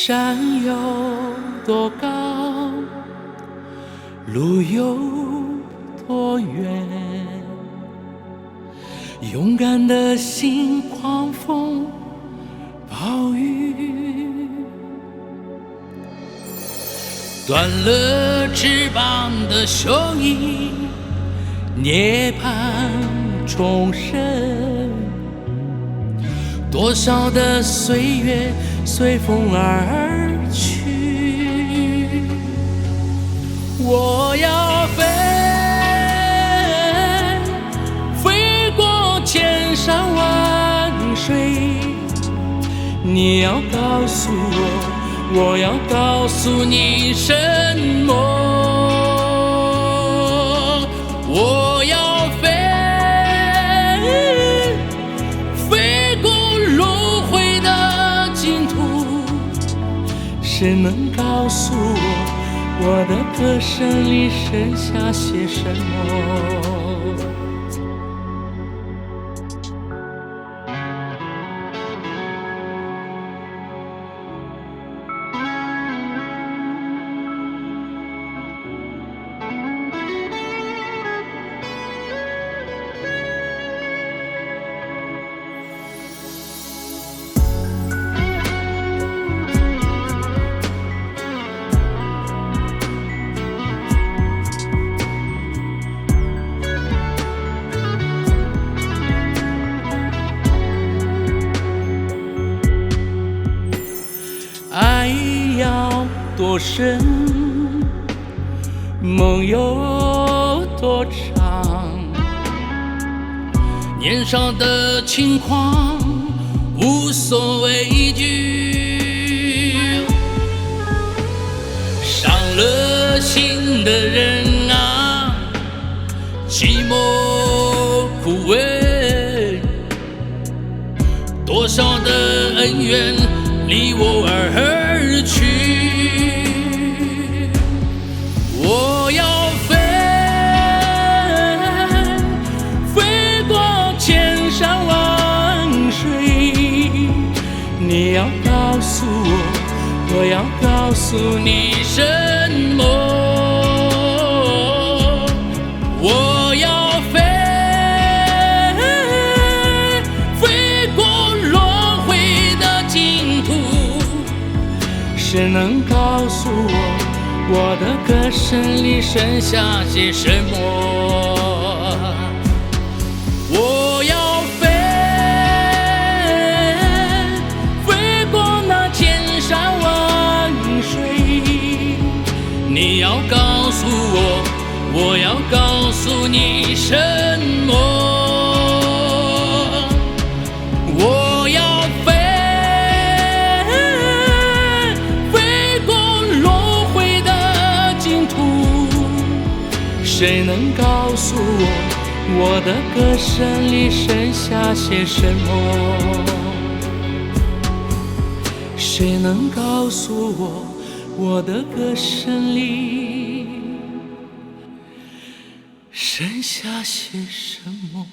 山有多高，路有多远？勇敢的心，狂风暴雨，断了翅膀的雄鹰，涅槃重生。多少的岁月随风而去，我要飞，飞过千山万水。你要告诉我，我要告诉你什么？我要飞，飞过轮回的净土。谁能告诉我的歌声里剩下些什么？爱要多深，梦有多长？年少的轻狂无所畏惧，伤了心的人啊，寂寞枯萎。多少的恩怨离我而去，我要飞，飞过千山万水。你要告诉我，我要告诉你什么？我要飞，飞过轮回的净土。谁能告诉我的歌声里剩下些什么？我要飞，飞过那千山万水。你要告诉我，我要告诉你什么？我要飞，谁能告诉我的歌声里剩下些什么？谁能告诉我的歌声里剩下些什么？